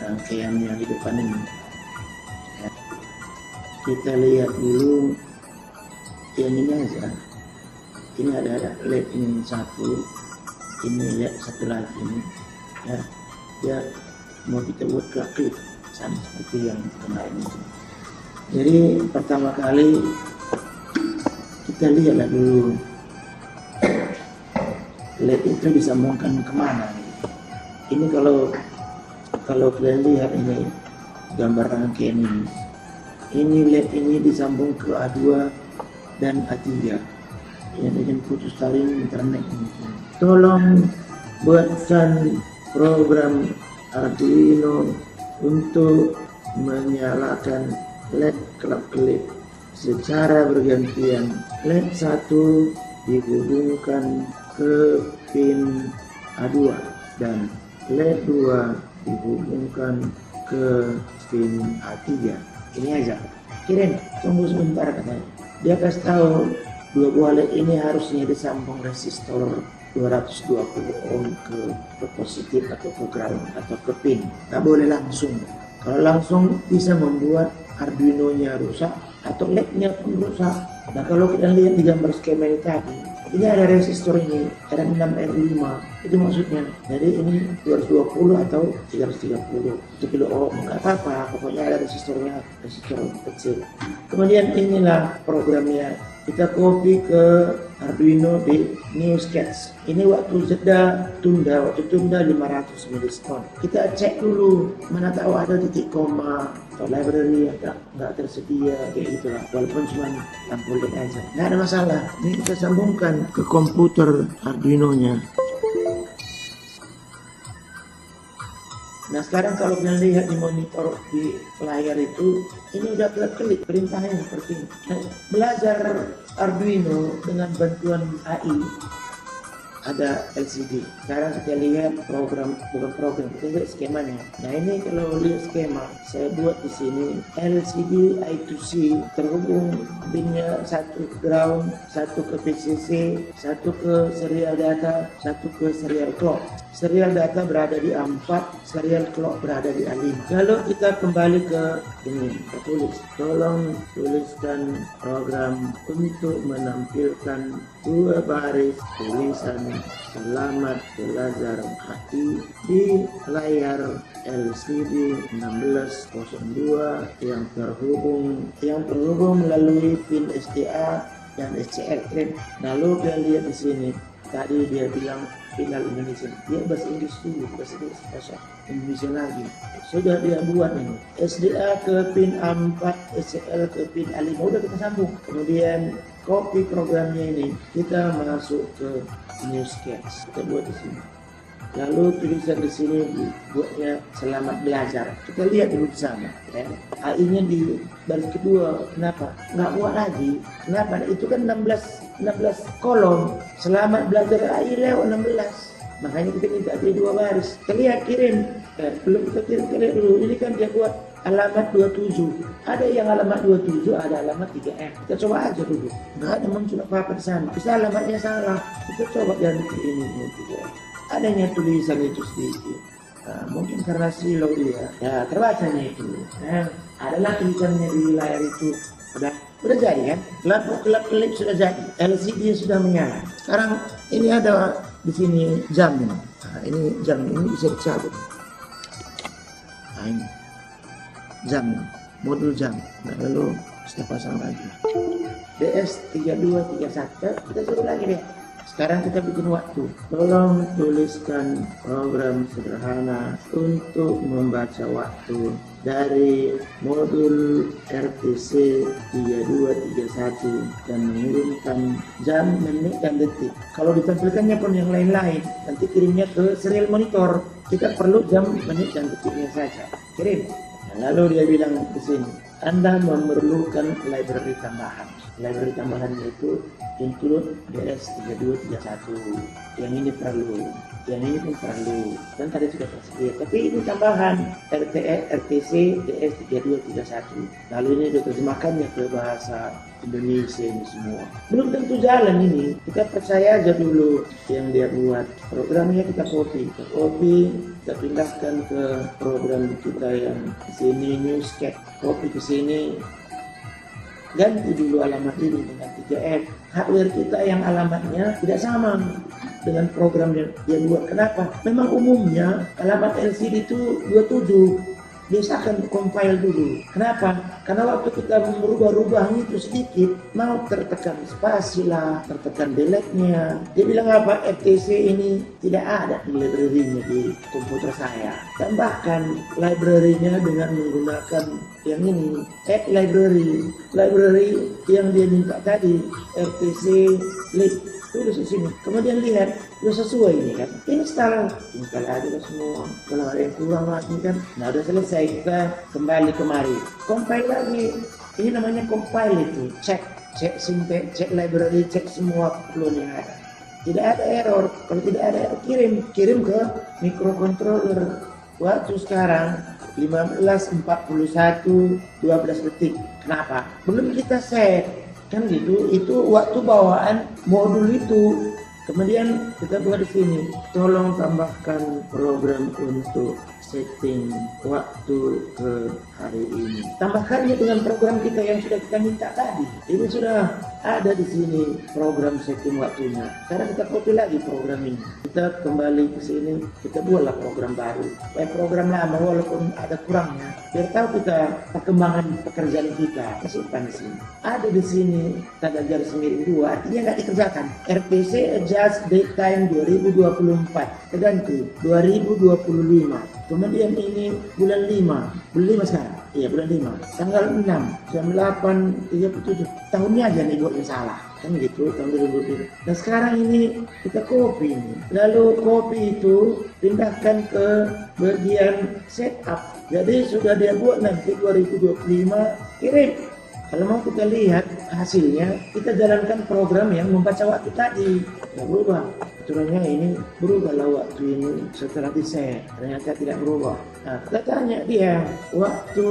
rangkaian yang di depan ini. Ya. Kita lihat dulu yang ini aja. Ini ada LED ini satu, ini LED satu lagi ini. Ya, dia mau kita buat klip sama seperti yang kemarin ini. Jadi pertama kali kita lihatlah dulu LED itu disambungkan kemana. Ini kalau kalian lihat ini gambar rangkaian ini LED ini disambung ke A2 dan A3 yang dengan putus tali internet ini. Tolong buatkan program Arduino untuk menyalakan LED kelap-kelip secara bergantian. LED 1 dihubungkan ke pin A2 dan LED 2 dihubungkan ke pin A3. Ini aja. Kirim, tunggu sebentar katanya. Dia kasih tahu dua buah LED ini harusnya disambung resistor 220 ohm ke positif atau ke ground atau ke pin. Nggak boleh langsung. Kalau langsung bisa membuat Arduino-nya rusak atau LED-nya pun rusak. Nah kalau kita lihat di gambar skema ini tadi, ini ada resistor ini, ada 6R5, itu maksudnya. Jadi ini 220 atau 330 itu kilo ohm, nggak apa-apa, pokoknya ada resistornya, resistor kecil. Kemudian inilah programnya, kita copy ke Arduino di New Sketch. Ini waktu tunda 500 milisekund. Kita cek dulu, mana tahu ada titik koma atau library yang nggak tersedia, kayak gitu lah. Walaupun cuma lampu LED aja, nggak ada masalah. Ini kita sambungkan ke komputer Arduino-nya. Nah sekarang kalau kalian lihat di monitor di layar itu, ini udah kelip perintahnya seperti ini. Nah, belajar Arduino dengan bantuan AI, ada LCD. Sekarang kita lihat bukan program, kita lihat skemanya. Nah ini kalau lihat skema, saya buat di sini LCD I2C terhubung pinnya satu ke ground, satu ke PCC, satu ke serial data, satu ke serial clock. Serial data berada di A4, serial clock berada di A5. Kalau kita kembali ke ini, kita tulis, tolong tuliskan program untuk menampilkan dua baris tulisan selamat belajar AI di layar LCD 1602 yang terhubung melalui pin SDA dan SCL. Lalu kita lihat di sini, tadi dia bilang final Indonesia, dia bahasa Inggris dulu, bahasa Indonesia lagi. Sudah dia buat ini, SDA ke pin A4, SCL ke pin A5, udah kita sambung. Kemudian copy programnya ini, kita masuk ke New Sketch, kita buat di sini. Lalu tulisan di sini dibuatnya selamat belajar. Kita lihat dulu bersama. Ya. AI-nya di baris kedua, kenapa? Nggak buat lagi. Kenapa? Itu kan 16 kolom. Selamat belajar AI lewat 16. Makanya kita minta ada dua baris. Kita lihat kirim. Belum kita kirim, kita lihat dulu. Ini kan dia buat alamat 27. Ada yang alamat 27, ada alamat 3F. Kita coba aja dulu. Nggak ada muncul apa-apa di sana. Bisa alamatnya salah. Kita coba ganti ini 3F. Adanya tulisan itu sedikit, mungkin karena silau dia, ya terbacanya itu. Adalah tulisannya di layar itu, udah jadi kan? Lampu kelap-kelip sudah jadi, LCD sudah menyala. Sekarang ini ada di sini jam ini. Nah, ini jam ini bisa dicabut. Nah ini jam, modul jam. Nah, lalu kita pasang lagi. DS3231, kita suruh lagi deh. Sekarang kita bikin waktu. Tolong tuliskan program sederhana untuk membaca waktu dari modul RTC 3231 dan mengirimkan jam, menit, dan detik. Kalau ditampilkannya pun yang lain-lain, nanti kirimnya ke serial monitor. Kita perlu jam, menit, dan detiknya saja. Kirim. Nah, lalu dia bilang di sini, Anda memerlukan library tambahan. Library tambahannya itu include DS3231. Yang ini perlu, yang ini pun perlu, dan tadi sudah tersedia. Tapi ini tambahan RTC DS3231. Lalu ini diterjemahkannya ke bahasa Indonesia ini semua. Belum tentu jalan ini. Kita percaya aja dulu yang dia buat. Programnya kita copy, kita pindahkan ke program kita yang di sini Newscat. Copy ke sini. Ganti dulu alamat ini dengan 3F. Hardware kita yang alamatnya tidak sama dengan program yang dia buat. Kenapa? Memang umumnya alamat LCD itu 27. Biasakan compile dulu. Kenapa? Karena waktu kita merubah-rubahnya itu sedikit, mau tertekan spasi lah, tertekan delete-nya. Dia bilang apa? FTC ini tidak ada di library-nya di komputer saya. Tambahkan library-nya dengan menggunakan yang ini, add library yang dia minta tadi, RTC lib. Tulis di sini. Kemudian lihat, udah sesuai ini kan. Install aja semua. Kalau ada yang kurang lagi kan, nah udah selesai, kita kembali kemari. Compile lagi. Ini namanya compile itu. Cek simpe, cek library, cek semua clone yang ada. Tidak ada error. Kalau tidak ada error, kirim ke microcontroller. Waktu sekarang 15:41 12 detik. Kenapa? Belum kita set. Kan gitu, itu waktu bawaan modul itu. Kemudian kita buat di sini, tolong tambahkan program untuk setting waktu ke hari ini. Tambahkannya dengan program kita yang sudah kita minta tadi. Ini sudah ada di sini program setting waktunya. Sekarang kita copy lagi program ini. Kita kembali ke sini, kita buatlah program baru. Program lama walaupun ada kurangnya. Biar tahu kita perkembangan pekerjaan kita. Simpan di sini. Ada di sini tanda garis miring 2, artinya nggak dikerjakan. RPC adjust date time 2024. Terganti 2025. Kemudian ini bulan 5 sekarang. Iya, bulan 5. Tanggal 6, jam 8:37. Tahunnya aja nih buat yang salah. Kan gitu, tahun 2020. Nah sekarang ini kita copy ini. Lalu copy itu pindahkan ke bagian setup. Jadi sudah dia buat nanti 2025, kirim. Kalau mau kita lihat hasilnya, kita jalankan program yang membaca waktu tadi. Tidak berubah. Aturannya ini berubahlah waktu ini setelah di-set. Ternyata tidak berubah. Nah, kita tanya dia, waktu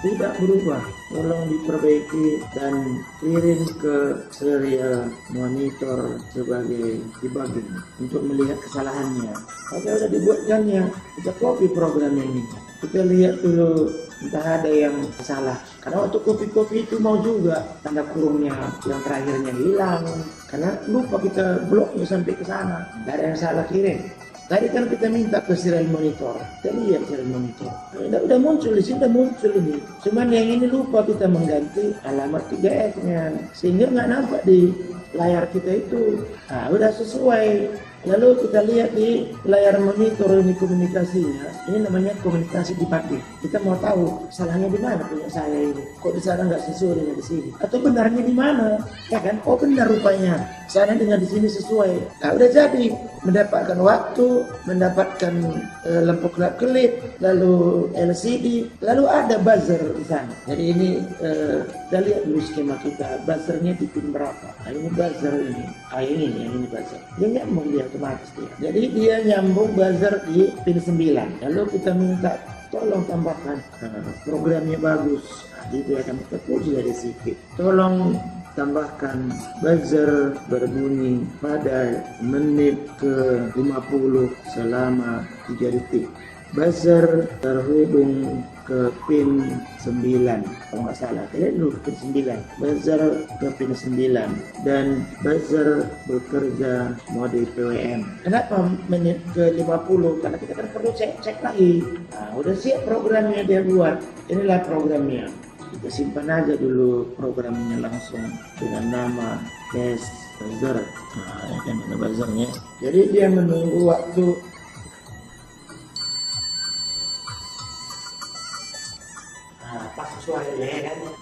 tidak berubah. Tolong diperbaiki dan kirim ke serial monitor sebagai debugging untuk melihat kesalahannya. Oke, sudah dibuatkannya. Kita copy program ini. Kita lihat dulu entah ada yang salah. Karena waktu copy itu mau juga tanda kurungnya yang terakhirnya hilang. Karena lupa kita bloknya sampai ke sana. Tidak ada yang salah kirim. Tadi kan kita minta ke serial monitor. Kita lihat serial monitor. Udah muncul di sini, udah muncul ini. Cuman yang ini lupa kita mengganti alamat 3F-nya. Sehingga nggak nampak di layar kita itu. Nah, udah sesuai. Lalu kita lihat di layar monitor ini komunikasinya. Ini namanya komunikasi dipakai. Kita mau tahu salahnya di mana punya saya ini. Kok di sana nggak sesuai dengan di sini? Atau benarnya di mana? Ya kan? Oh benar rupanya. Sana dengan di sini sesuai. Nah udah jadi mendapatkan waktu, mendapatkan lampu kelap-kelip, lalu LCD, lalu ada buzzer di sana. Jadi ini kita lihat dulu skema kita. Buzzernya di pin berapa? Nah ini buzzer ini. Yang ini buzzer. Dia nyambung dia otomatis dia. Jadi dia nyambung buzzer di pin 9. Lalu kita minta tolong tambahkan programnya bagus. Nah, itu akan kita puji dari sedikit. Tolong tambahkan buzzer berbunyi pada menit ke 50 selama 3 detik. Buzzer terhubung ke pin 9 kalau nggak salah, lihat dulu pin 9, buzzer ke pin 9 dan buzzer bekerja mode PWM. Kenapa menit ke 50? Karena kita kan perlu cek lagi. Nah, udah siap programnya dia buat. Inilah programnya. Kita simpan aja dulu programnya langsung dengan nama test buzzer. Nah, ini kan ada buzzernya. Jadi dia menunggu waktu.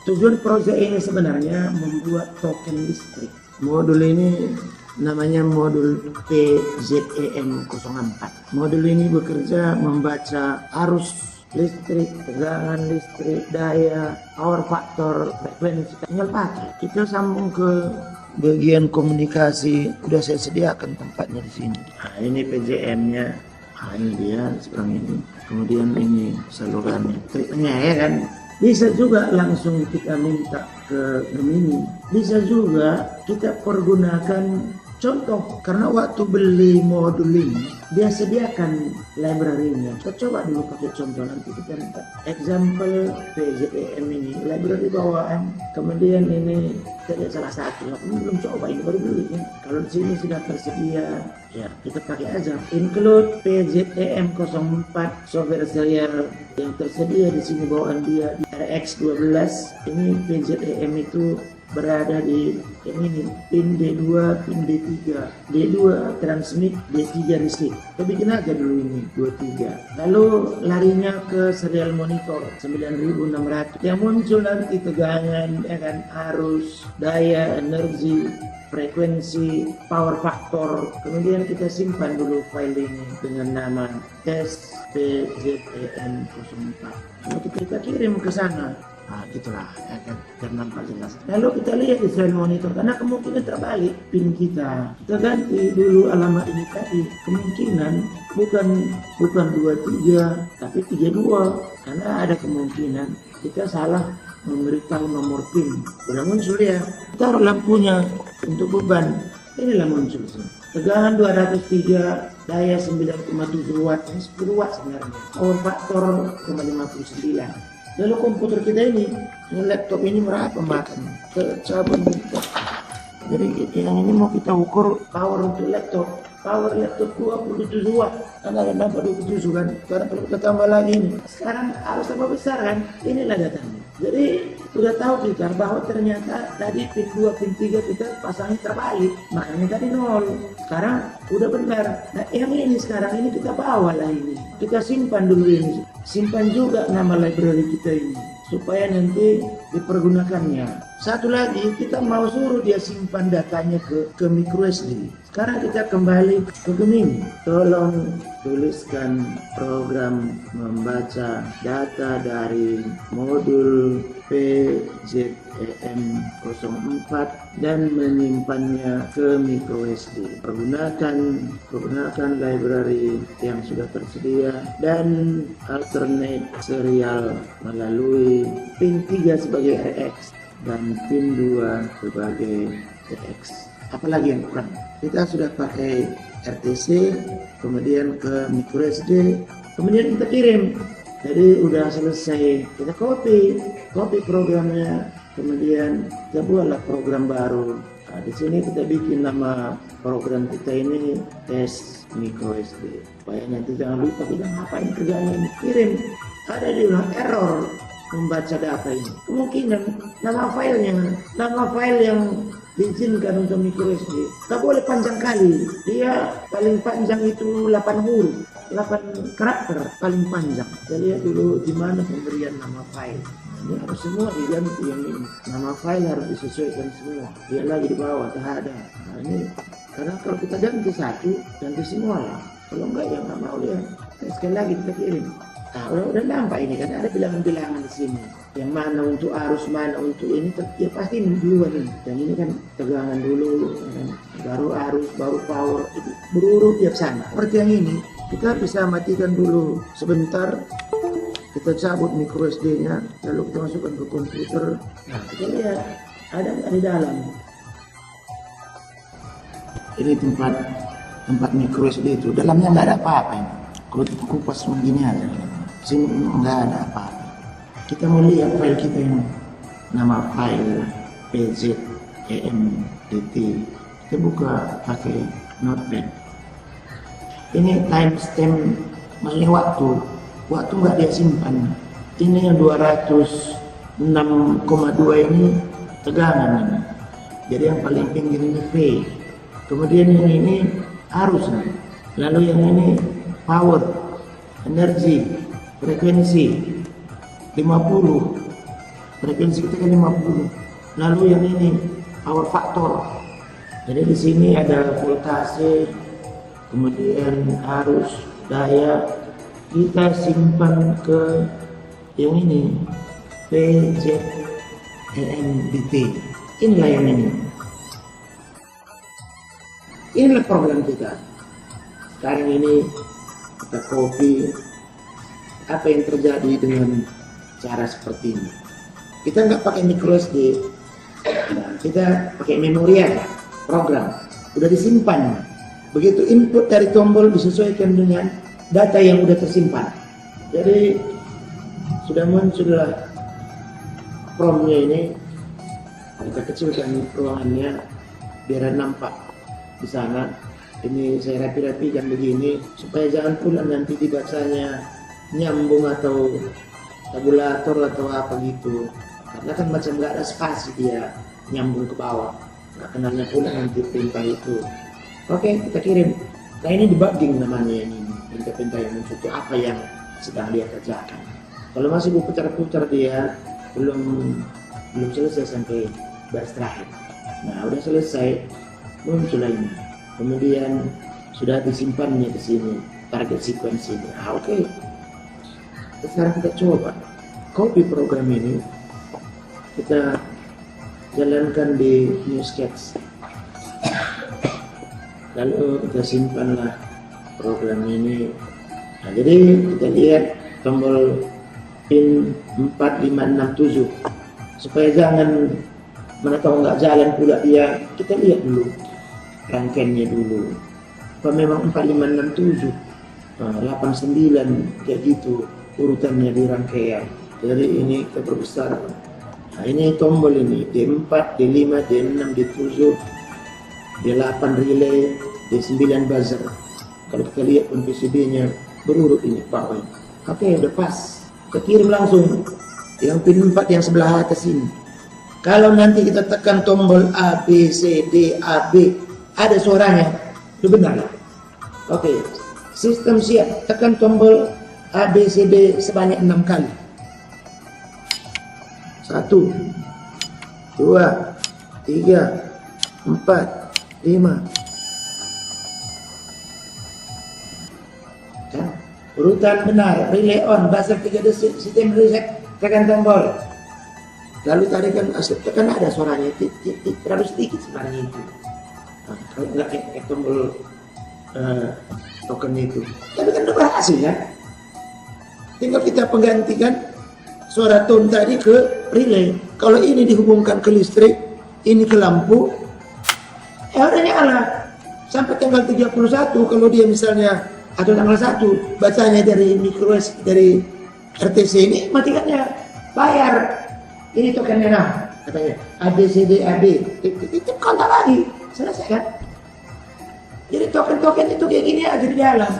Tujuan proyek ini sebenarnya membuat token listrik. Modul ini namanya modul PZEM04. Modul ini bekerja membaca arus listrik, tegangan listrik, daya, power factor, frekuensi. Tinggal pakai. Kita sambung ke bagian komunikasi. Udah saya sediakan tempatnya di sini. Nah, ini PZM-nya. Nah, ini dia sekarang ini. Kemudian ini salurannya. Triknya ya kan. Bisa juga langsung kita minta ke Gemini. Bisa juga kita pergunakan contoh, karena waktu beli modul ini dia sediakan library-nya. Kita coba dulu pakai contoh, nanti kita minta example PZEM ini library bawaan. Kemudian ini kita lihat salah satu, aku belum coba, ini baru beli ya. Kalau di sini sudah tersedia, ya kita pakai aja. Include PZEM 04 software serial yang tersedia di sini bawaan dia di RX 12. Ini PZEM itu berada di ini pin D2, pin D3, D2 transmit, D3 receive. Kita bikin aja dulu ini 23. Lalu larinya ke serial monitor 9600. Yang muncul nanti tegangan, ya kan, arus, daya, energi, frekuensi, power factor. Kemudian kita simpan dulu file ini dengan nama test PZEM 04. Lalu kita kirim ke sana. Nah, gitulah, ya kan, biar nampak jelas. Lalu kita lihat di serial monitor, karena kemungkinan terbalik pin kita. Kita ganti dulu alamat ini tadi. Kemungkinan bukan 23, tapi 32. Karena ada kemungkinan kita salah memberitahu nomor pin. Sudah muncul ya. Taruh lampunya untuk beban. Inilah muncul sih. Tegangan 203, daya 9,7 watt, 10 watt sebenarnya. Power factor 0,59. Lalu komputer kita ini laptop ini berapa makan? Cabut. Jadi yang ini mau kita ukur power untuk laptop. Power laptop 27 watt. Kan ada nampak 27 kan. Sekarang kalau kita tambah lagi ini, sekarang harus tambah besar kan. Inilah datanya. Jadi sudah tahu kita bahwa ternyata tadi pin 2, pin 3 kita pasangnya terbalik. Makanya tadi 0. Sekarang udah benar. Nah yang ini sekarang ini kita bawa lah ini. Kita simpan dulu ini. Simpan juga nama library kita ini. Supaya nanti dipergunakannya. Satu lagi, kita mau suruh dia simpan datanya ke microSD. Sekarang kita kembali ke Gemini. Tolong tuliskan program membaca data dari modul PZEM 04 dan menyimpannya ke microSD. Pergunakan library yang sudah tersedia dan alternate serial melalui pin 3 sebagai RX dan pin 2 sebagai TX. Apalagi yang kurang? Kita sudah pakai RTC, kemudian ke microSD, kemudian kita kirim. Jadi udah selesai, kita copy programnya, kemudian kita buatlah program baru. Nah, di sini kita bikin nama program kita ini test microSD. Supaya nanti jangan lupa kita ngapain kerjanya, kirim. Ada di error membaca data ini. Kemungkinan nama file yang diizinkan untuk microSD tak boleh panjang kali. Dia paling panjang itu 8 huruf, 8 karakter paling panjang. Kita lihat dulu di mana pemberian nama file. Ini harus semua diganti yang ini. Nama file harus disesuaikan semua. Dia lagi di bawah tak ada. Nah, ini karena kalau kita ganti satu, ganti semua lah. Kalau enggak ya nggak mau lihat. Sekali lagi kita kirim. Nah, udah nampak ini kan ada bilangan-bilangan di sini. Yang mana untuk arus, mana untuk ini, ya pasti duluan ini. Yang ini kan tegangan dulu, kan? Baru arus, baru power, itu berurut tiap sana. Seperti yang ini, kita bisa matikan dulu sebentar. Kita cabut microSD-nya, lalu kita masukkan ke komputer. Nah, kita lihat ada nggak di dalam. Ini tempat microSD itu, dalamnya nggak ada apa-apa ini. Kalau kita kupas begini aja. Sini nggak ada apa-apa. Kita mau lihat file kita ini, nama file PZEMDT. Kita buka pakai notepad. Ini timestamp, maksudnya waktu nggak dia simpan. Ini yang 206,2 ini tegangan ini. Jadi yang paling pinggir ini V. Kemudian yang ini arus. Lalu yang ini power, energi, frekuensi 50, frekuensi kita kan 50. Lalu yang ini power factor. Jadi di sini ada voltase, kemudian arus, daya. Kita simpan ke yang ini PZEMDT. Inilah yang ini. Inilah program kita. Sekarang ini kita copy apa yang terjadi dengan cara seperti ini. Kita nggak pakai micro SD, nah, kita pakai memori aja, program udah disimpan. Begitu input dari tombol disesuaikan dengan data yang udah tersimpan. Jadi sudah muncullah promnya ini. Kita kecilkan ruangannya biar nampak di sana. Ini saya rapi-rapikan begini supaya jangan pula nanti dibacanya nyambung atau tabulator atau apa gitu. Karena kan macam nggak ada spasi dia nyambung ke bawah. Nggak kenalnya pula nanti perintah itu. Oke, kita kirim. Nah ini debugging namanya ini. Perintah-perintah yang muncul itu apa yang sedang dia kerjakan. Kalau masih berputar-putar dia belum selesai sampai baris terakhir. Nah udah selesai muncul ini. Kemudian sudah disimpannya di sini target sequence ini. Oke. Sekarang kita coba copy program ini, kita jalankan di new sketch. Lalu kita simpanlah program ini. Nah, jadi kita lihat tombol pin 4567 supaya jangan mana tahu nggak jalan pula dia. Kita lihat dulu rangkaiannya dulu. Apa memang 4567, 89 kayak gitu urutannya di rangkaian. Jadi ini kita perbesar. Nah ini tombol ini D4, D5, D6, D7, D8 relay, D9 buzzer. Kalau kita lihat pun PCB-nya berurut ini bawah. Oke, udah pas. Kita kirim langsung yang pin 4 yang sebelah atas ini. Kalau nanti kita tekan tombol A, B, C, D, A, B, ada suaranya, itu benar. Oke, sistem siap. Tekan tombol A, B, C, D sebanyak 6 kali. 1, 2, 3, 4, 5. Kan? Urutan benar. Relay on, buzzer 3 detik, sistem reset. Tekan tombol. Lalu tarikan asap, tekan ada suaranya. Terlalu sedikit sebenarnya itu. Nah, kalau nggak kayak tombol token itu. Tapi kan udah berhasil ya. Tinggal kita penggantikan suara tone tadi ke relay. Kalau ini dihubungkan ke listrik, ini ke lampu, udah nyala. Sampai tanggal 31 kalau dia misalnya atau tanggal 1 bacanya dari micro dari RTC ini, matikannya bayar. Ini token merah katanya ABCD AB. Itu kontak lagi. Selesai kan? Jadi token-token itu kayak gini aja di dalam.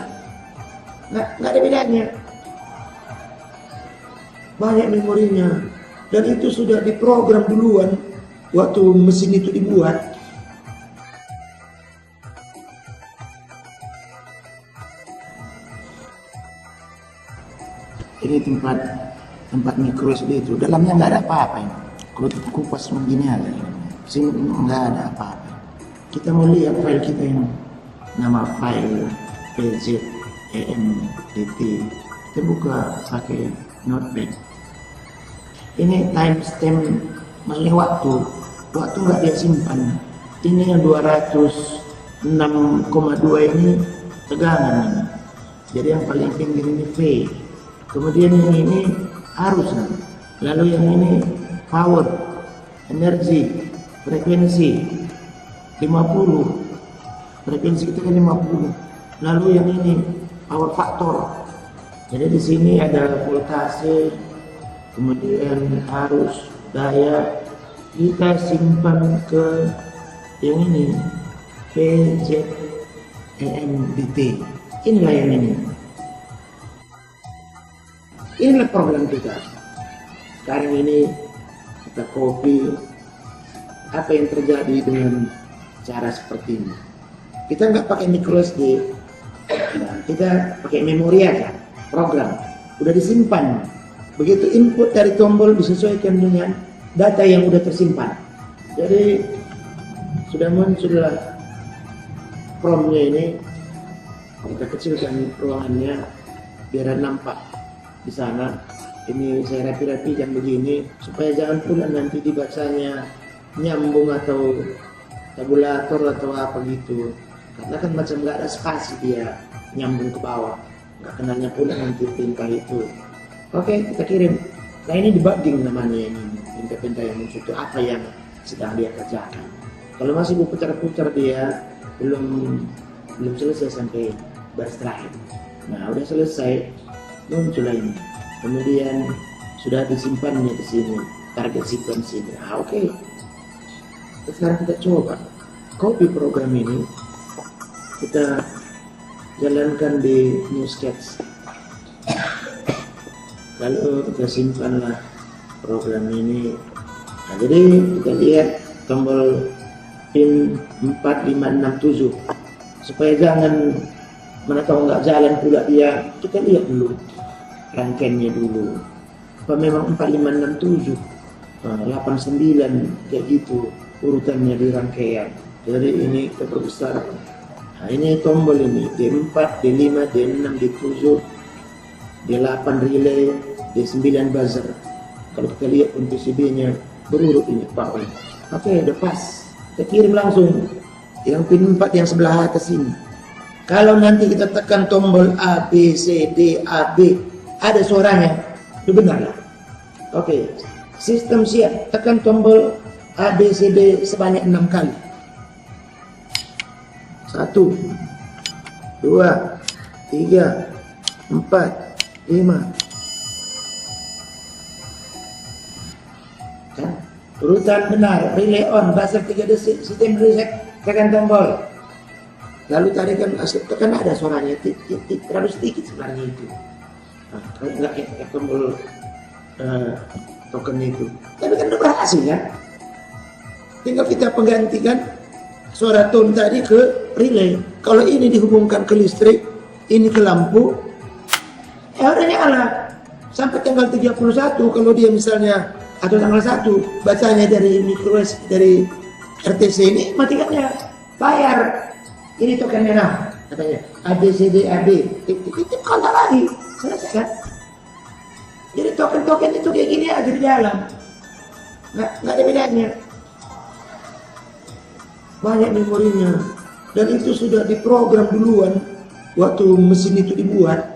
Nggak ada bedanya. Banyak memorinya. Dan itu sudah diprogram duluan waktu mesin itu dibuat. Ini tempat micro SD itu. Dalamnya nggak ada apa-apa ini. Kalau kupas begini aja. Sini nggak ada apa-apa. Kita mau lihat file kita ini. Nama file PZEMDT. Kita buka pakai notepad. Ini timestamp, maksudnya waktu nggak dia simpan. Ini yang 206,2 ini tegangan. Jadi yang paling pinggir ini V. Kemudian yang ini arus. Lalu yang ini power, energi, frekuensi 50. Frekuensi kita kan 50. Lalu yang ini power factor. Jadi di sini ada voltase, kemudian arus, daya. Kita simpan ke yang ini PZEMDT. Inilah yang ini. Inilah program kita. Sekarang ini kita copy apa yang terjadi dengan cara seperti ini. Kita nggak pakai micro SD, nah, kita pakai memori aja, program udah disimpan. Begitu input dari tombol disesuaikan dengan data yang udah tersimpan. Jadi sudah muncullah promnya ini. Kita kecilkan ruangannya biar nampak di sana. Ini saya rapi-rapikan begini supaya jangan pula nanti dibacanya nyambung atau tabulator atau apa gitu. Karena kan macam nggak ada spasi dia nyambung ke bawah. Nggak kenalnya pula nanti perintah itu. Oke, kita kirim. Nah ini debugging namanya ini, perintah-perintah yang muncul itu apa yang sedang dia kerjakan. Kalau masih berputar-putar dia belum selesai sampai baris terakhir. Nah udah selesai, muncullah ini. Kemudian sudah disimpannya di sini target sequence ini. Oke. Sekarang kita coba copy program ini, kita jalankan di new sketch. Lalu kita simpanlah program ini. Nah, jadi kita lihat tombol pin 4567 supaya jangan mana tahu nggak jalan pula dia, kita lihat dulu rangkaiannya dulu apa memang 4567 89 kayak gitu urutannya di rangkaian. Jadi ini kita perbesar. Nah ini tombol ini D4, D5, D6, D7, D8 relay, D9 buzzer. Kalau kita lihat pun PCB nya berurut ini Pak. Oke, udah pas. Kita kirim langsung yang pin 4 yang sebelah atas ini. Kalau nanti kita tekan tombol A, B, C, D, A, B, ada suaranya, itu benar lah. Oke, sistem siap. Tekan tombol A, B, C, D sebanyak 6 kali. 1, 2, 3, 4, 5. Kan? Urutan benar, relay on, buzzer 3 detik, sistem reset, tekan tombol. Lalu tarikan, tekan ada suaranya, terlalu sedikit sebenarnya itu. Nah, kalau nggak tombol token itu. Tapi kan udah berhasil kan? Tinggal kita penggantikan suara tone tadi ke relay. Kalau ini dihubungkan ke listrik, ini ke lampu, ya udah nyala. Sampai tanggal 31 kalau dia misalnya, atau tanggal 1 bacanya dari micro dari RTC ini, matikannya bayar. Ini token merah katanya ABCD AB, titip kontak lagi, selesai kan? Jadi token-token itu kayak gini aja di dalam, nggak ada bedanya. Banyak memorinya dan itu sudah diprogram duluan waktu mesin itu dibuat.